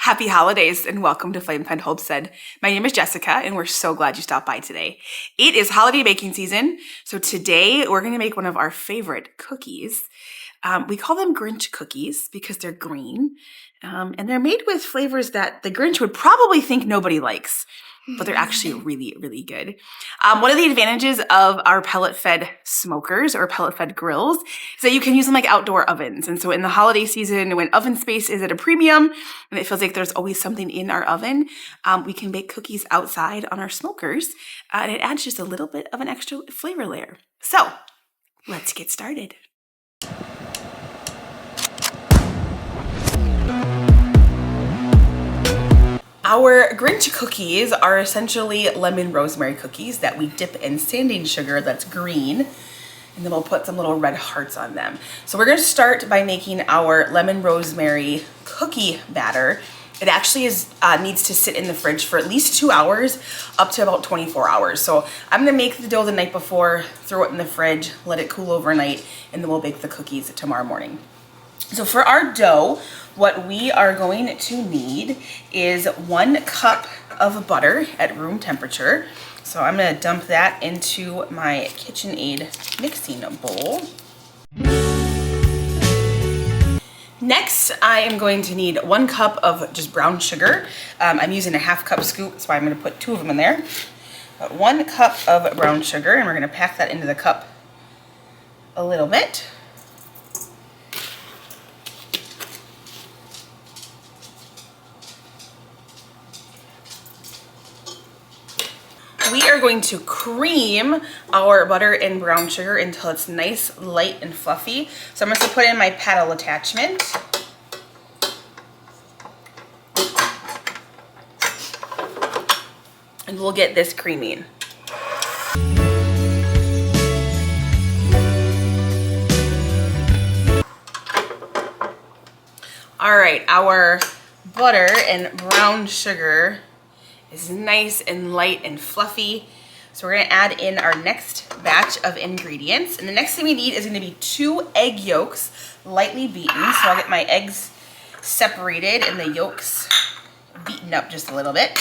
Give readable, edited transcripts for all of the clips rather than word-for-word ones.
Happy holidays and welcome to Flame Pen Homestead. My name is Jessica and we're so glad you stopped by today. It is holiday baking season, so today we're going to make one of our favorite cookies. We call them Grinch cookies because they're green and they're made with flavors that the Grinch would probably think nobody likes, but they're actually really, really good. One of the advantages of our pellet-fed smokers or pellet-fed grills is that you can use them like outdoor ovens. And so in the holiday season, when oven space is at a premium and it feels like there's always something in our oven, we can bake cookies outside on our smokers, and it adds just a little bit of an extra flavor layer. So let's get started. Our Grinch cookies are essentially lemon rosemary cookies that we dip in sanding sugar that's green, and then we'll put some little red hearts on them. So we're gonna start by making our lemon rosemary cookie batter. It actually needs to sit in the fridge for at least 2 hours, up to about 24 hours. So I'm gonna make the dough the night before, throw it in the fridge, let it cool overnight, and then we'll bake the cookies tomorrow morning. So for our dough, what we are going to need is 1 cup of butter at room temperature. So I'm gonna dump that into my KitchenAid mixing bowl. Next, I am going to need 1 cup of just brown sugar. I'm using a 1/2 cup scoop, so I'm gonna put 2 of them in there. But 1 cup of brown sugar, and we're gonna pack that into the cup a little bit. We are going to cream our butter and brown sugar until it's nice, light, and fluffy. So I'm going to put in my paddle attachment. And we'll get this creaming. All right, our butter and brown sugar is nice and light and fluffy. So we're gonna add in our next batch of ingredients. And the next thing we need is gonna be 2 egg yolks, lightly beaten. So I'll get my eggs separated and the yolks beaten up just a little bit.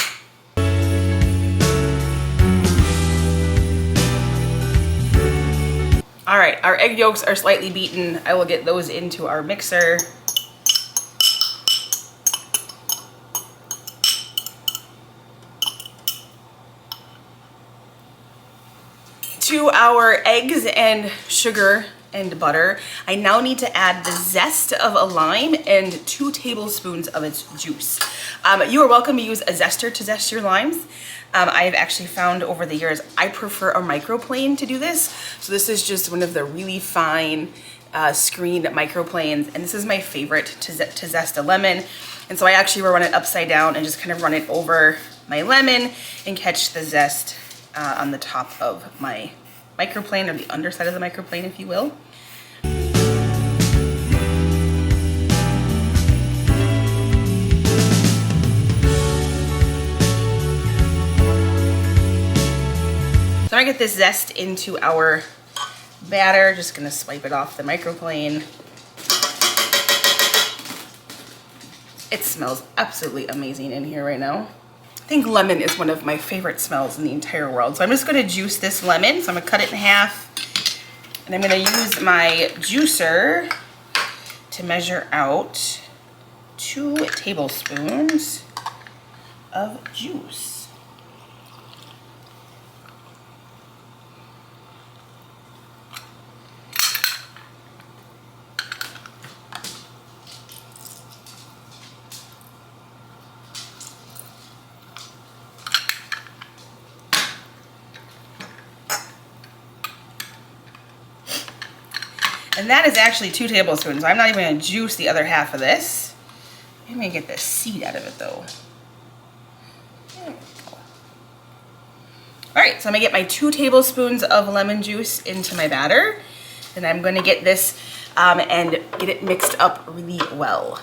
All right, our egg yolks are slightly beaten. I will get those into our mixer. To our eggs and sugar and butter, I now need to add the zest of a lime and 2 tablespoons of its juice. You are welcome to use a zester to zest your limes. I've actually found over the years I prefer a microplane to do this. So this is just one of the really fine screened microplanes, and this is my favorite to zest a lemon. And so I actually will run it upside down and just kind of run it over my lemon and catch the zest on the top of my microplane, or the underside of the microplane, if you will. So I'm gonna get this zest into our batter. Just gonna swipe it off the microplane. It smells absolutely amazing in here right now. I think lemon is one of my favorite smells in the entire world. So I'm just gonna juice this lemon. So I'm gonna cut it in half, and I'm gonna use my juicer to measure out 2 tablespoons of juice. And that is actually 2 tablespoons. I'm not even gonna juice the other half of this. I'm gonna get the seed out of it though. There we go. All right, so I'm gonna get my 2 tablespoons of lemon juice into my batter. And I'm gonna get this and get it mixed up really well.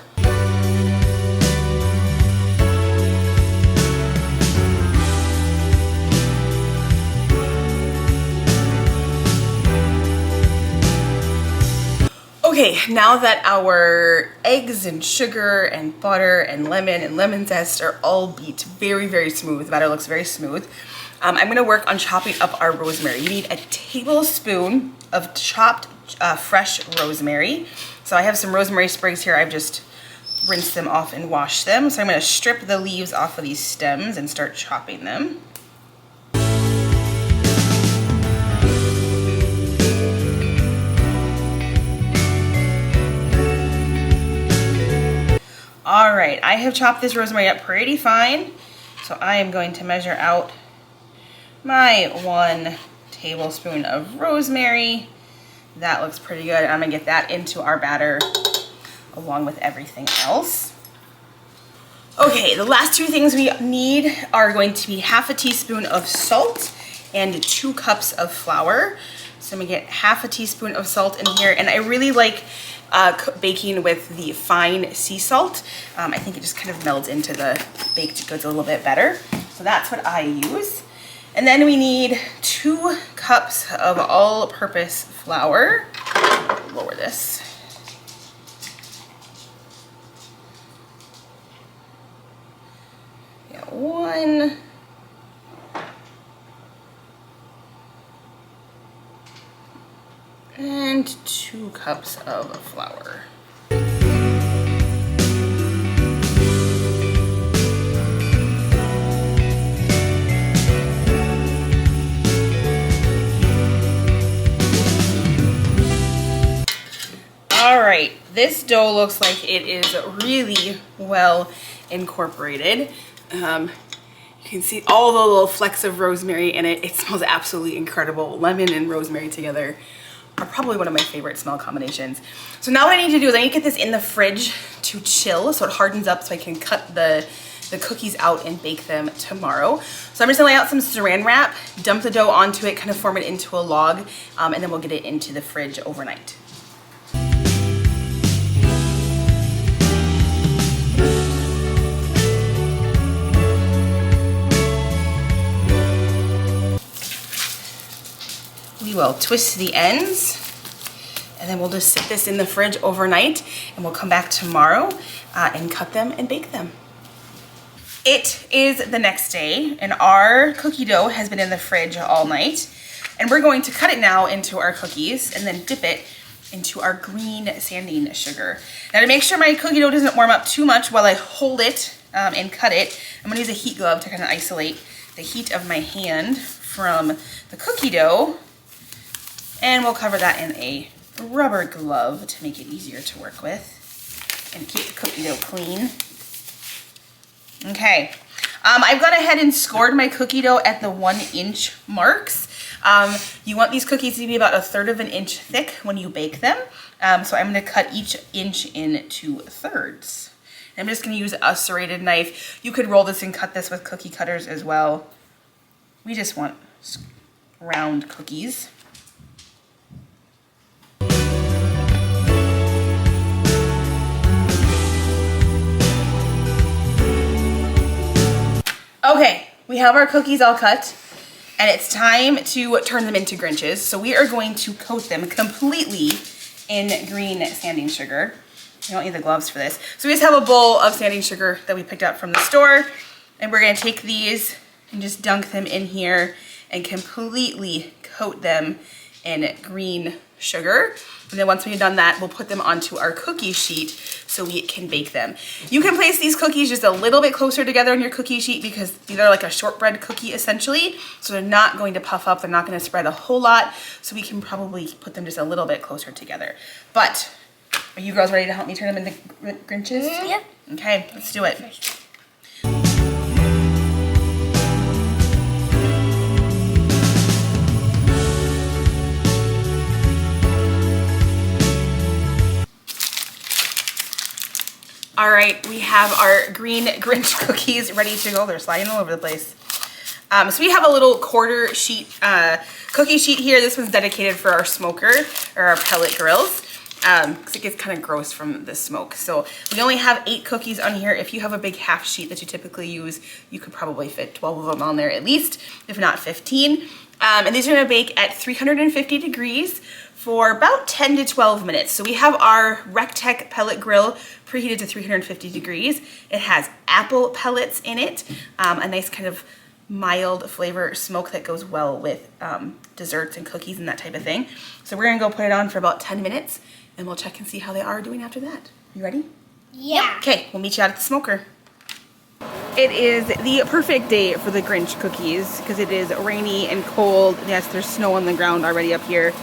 Okay, now that our eggs and sugar and butter and lemon zest are all beat very, very smooth, the batter looks very smooth, I'm gonna work on chopping up our rosemary. You need a tablespoon of chopped fresh rosemary. So I have some rosemary sprigs here. I've just rinsed them off and washed them. So I'm gonna strip the leaves off of these stems and start chopping them. All right, I have chopped this rosemary up pretty fine. So I am going to measure out my 1 tablespoon of rosemary. That looks pretty good. I'm gonna get that into our batter along with everything else. Okay, the last 2 things we need are going to be half a teaspoon of salt and 2 cups of flour. So I'm gonna get half a teaspoon of salt in here, and I really like baking with the fine sea salt. I think it just kind of melds into the baked goods a little bit better. So that's what I use. And then we need 2 cups of all-purpose flour. Lower this. Yeah, 1. And 2 cups of flour. All right, this dough looks like it is really well incorporated. You can see all the little flecks of rosemary in it. It smells absolutely incredible. Lemon and rosemary together are probably one of my favorite smell combinations. So now what I need to do is I need to get this in the fridge to chill so it hardens up so I can cut the cookies out and bake them tomorrow. So I'm just gonna lay out some saran wrap, dump the dough onto it, kind of form it into a log, and then we'll get it into the fridge overnight. We will twist the ends, and then we'll just sit this in the fridge overnight, and we'll come back tomorrow and cut them and bake them. It is the next day, and our cookie dough has been in the fridge all night, and we're going to cut it now into our cookies and then dip it into our green sanding sugar. Now, to make sure my cookie dough doesn't warm up too much while I hold it and cut it, I'm gonna use a heat glove to kind of isolate the heat of my hand from the cookie dough. And we'll cover that in a rubber glove to make it easier to work with and keep the cookie dough clean. Okay, I've gone ahead and scored my cookie dough at the 1-inch marks. You want these cookies to be about 1/3 of an inch thick when you bake them. So I'm gonna cut each inch into 1/3. I'm just gonna use a serrated knife. You could roll this and cut this with cookie cutters as well. We just want round cookies. Okay, we have our cookies all cut, and it's time to turn them into Grinches. So we are going to coat them completely in green sanding sugar. You don't need the gloves for this. So we just have a bowl of sanding sugar that we picked up from the store, and we're gonna take these and just dunk them in here and completely coat them in green sugar. And then once we've done that, we'll put them onto our cookie sheet so we can bake them. You can place these cookies just a little bit closer together on your cookie sheet because these are like a shortbread cookie essentially. So they're not going to puff up, they're not gonna spread a whole lot. So we can probably put them just a little bit closer together. But are you girls ready to help me turn them into Grinches? Yeah. Okay, let's do it. All right, we have our green Grinch cookies ready to go. They're sliding all over the place. So we have a little quarter sheet, cookie sheet here. This one's dedicated for our smoker or our pellet grills because it gets kind of gross from the smoke. So we only have 8 cookies on here. If you have a big half sheet that you typically use, you could probably fit 12 of them on there at least, if not 15. And these are gonna bake at 350 degrees for about 10 to 12 minutes. So we have our Rectech pellet grill preheated to 350 degrees. It has apple pellets in it, a nice kind of mild flavor smoke that goes well with desserts and cookies and that type of thing. So we're gonna go put it on for about 10 minutes and we'll check and see how they are doing after that. You ready? Yeah. Okay, we'll meet you out at the smoker. It is the perfect day for the Grinch cookies because it is rainy and cold. Yes, there's snow on the ground already up here,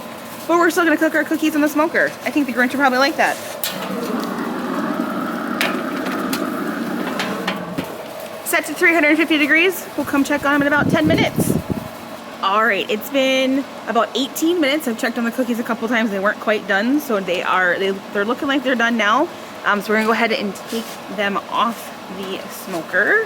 but we're still gonna cook our cookies in the smoker. I think the Grinch will probably like that. Set to 350 degrees. We'll come check on them in about 10 minutes. All right, it's been about 18 minutes. I've checked on the cookies a couple times. They weren't quite done, so they're looking like they're done now. So we're gonna go ahead and take them off the smoker.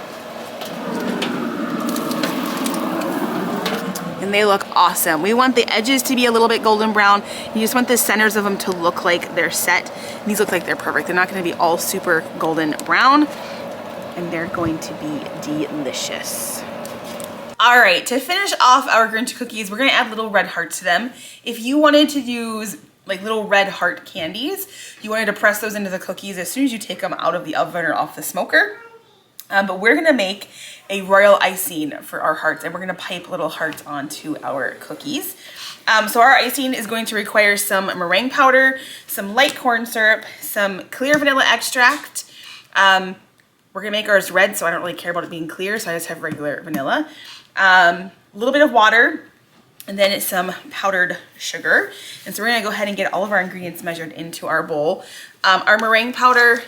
And they look awesome. We want the edges to be a little bit golden brown. You just want the centers of them to look like they're set. These look like they're perfect. They're not gonna be all super golden brown, and they're going to be delicious. All right, to finish off our Grinch cookies, we're gonna add little red hearts to them. If you wanted to use like little red heart candies, you wanted to press those into the cookies as soon as you take them out of the oven or off the smoker. But we're gonna make a royal icing for our hearts, and we're gonna pipe little hearts onto our cookies. So our icing is going to require some meringue powder, some light corn syrup, some clear vanilla extract. We're gonna make ours red, so I don't really care about it being clear, so I just have regular vanilla. A little bit of water, and then it's some powdered sugar. And so we're gonna go ahead and get all of our ingredients measured into our bowl. Our meringue powder,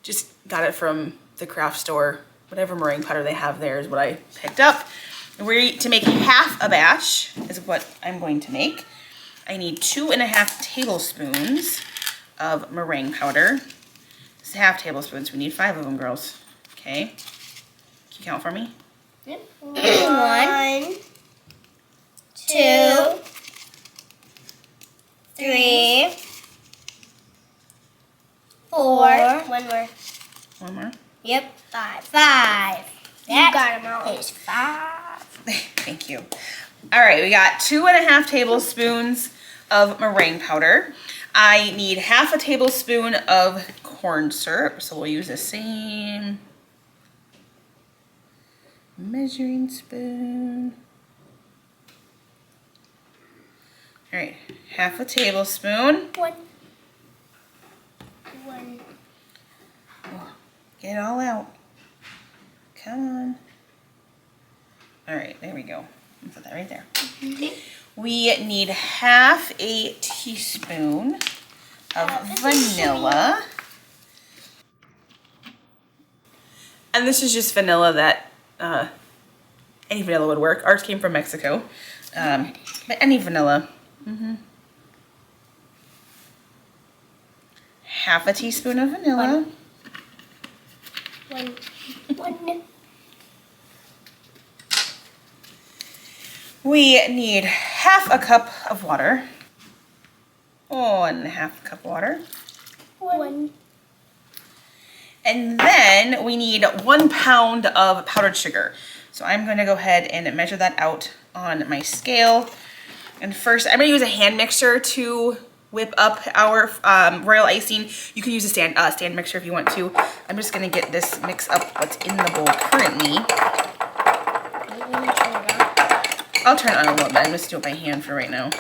just got it from the craft store. Whatever meringue powder they have there is what I picked up. And to make half a batch is what I'm going to make. I need 2.5 tablespoons of meringue powder. It's half tablespoons. We need 5 of them, girls. Okay. Can you count for me? Yep. 1, 2, 3, 4. One more. One more. Yep. 5. You got them all. It's 5. Thank you. All right, we got 2.5 tablespoons of meringue powder. I need half a tablespoon of corn syrup, so we'll use the same measuring spoon. All right, half a tablespoon. One. Oh, get it all out. Come on. All right, there we go. I'll put that right there. We need half a teaspoon of vanilla. And this is just vanilla that any vanilla would work. Ours came from Mexico, but any vanilla. Half a teaspoon of vanilla. One. We need half a cup of water. 1.5 cup water. 1. And then we need 1 pound of powdered sugar. So I'm going to go ahead and measure that out on my scale. And first, I'm going to use a hand mixer to whip up our royal icing. You can use a stand mixer if you want to. I'm just going to get this mix up what's in the bowl currently. I'll turn it on a little bit. I'm just doing it by hand for right now.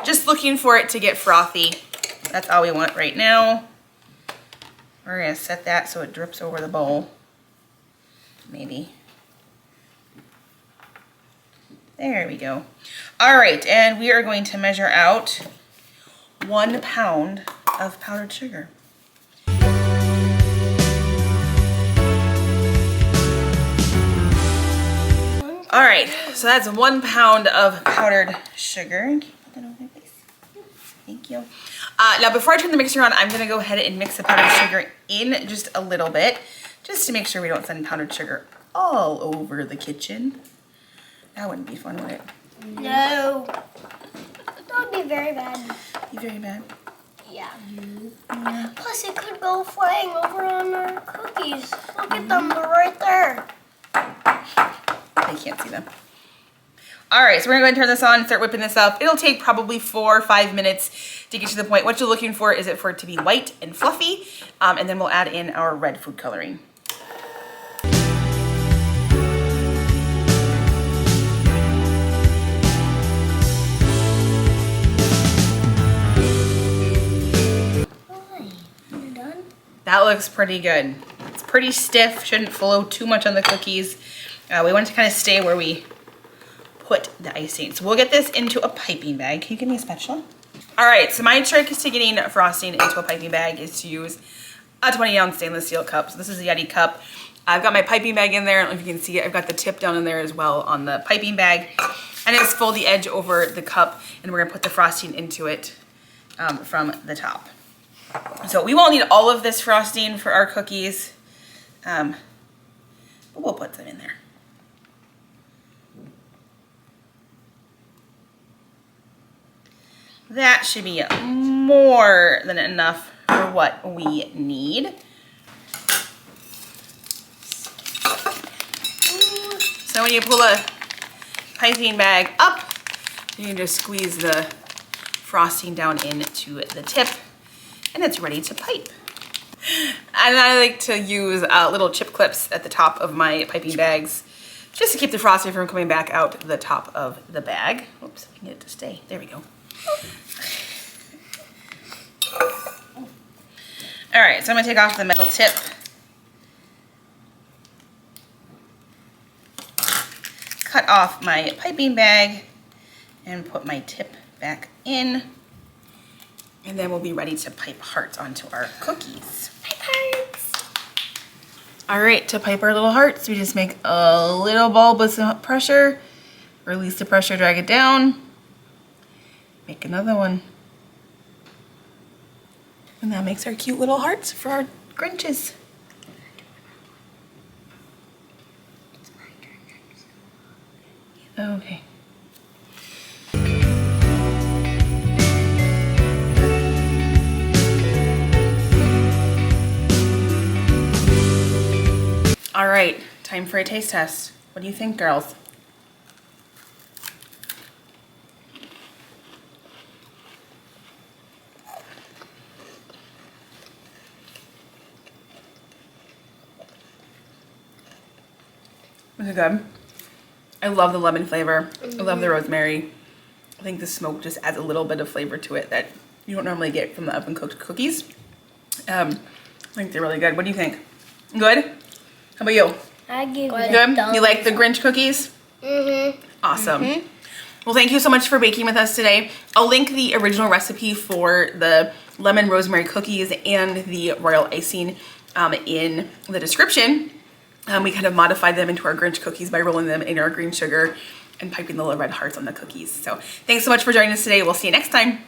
Just looking for it to get frothy. That's all we want right now. We're gonna set that so it drips over the bowl. Maybe. There we go. All right, and we are going to measure out 1 pound of powdered sugar. All right, so that's 1 pound of powdered sugar. Can you put that over there, please? Thank you. Now, before I turn the mixer on, I'm gonna go ahead and mix the powdered sugar in just a little bit, just to make sure we don't send powdered sugar all over the kitchen. That wouldn't be fun, would it? No. That would be very bad. Be very bad. Yeah. Plus, it could go flying over on our cookies. Look at them, they're right there. They can't see them. All right, so we're gonna go ahead and turn this on and start whipping this up. It'll take probably 4 or 5 minutes to get to the point. What you're looking for is for it to be white and fluffy, and then we'll add in our red food coloring. That looks pretty good. It's pretty stiff, shouldn't flow too much on the cookies. We want it to kind of stay where we put the icing. So we'll get this into a piping bag. Can you give me a spatula? All right, so my trick to getting frosting into a piping bag is to use a 20-ounce stainless steel cup. So this is a Yeti cup. I've got my piping bag in there. I don't know if you can see it. I've got the tip down in there as well on the piping bag. And it's fold the edge over the cup, and we're gonna put the frosting into it from the top. So we won't need all of this frosting for our cookies, but we'll put some in there. That should be more than enough for what we need. So when you pull a piping bag up, you can just squeeze the frosting down into the tip, and it's ready to pipe. And I like to use little chip clips at the top of my piping bags just to keep the frosting from coming back out the top of the bag. Oops, I can get it to stay. There we go. All right, so I'm gonna take off the metal tip. Cut off my piping bag and put my tip back in. And then we'll be ready to pipe hearts onto our cookies. Pipe hearts. All right, to pipe our little hearts, we just make a little bulb with some pressure, release the pressure, drag it down, make another one. And that makes our cute little hearts for our Grinches. Okay. All right, time for a taste test. What do you think, girls? Is it good? I love the lemon flavor. I love the rosemary. I think the smoke just adds a little bit of flavor to it that you don't normally get from the oven cooked cookies. I think they're really good. What do you think? Good? How about you? I give it good. You like the Grinch cookies? Mm-hmm. Awesome. Mm-hmm. Well, thank you so much for baking with us today. I'll link the original recipe for the lemon rosemary cookies and the royal icing in the description. We kind of modified them into our Grinch cookies by rolling them in our green sugar and piping the little red hearts on the cookies. So thanks so much for joining us today. We'll see you next time.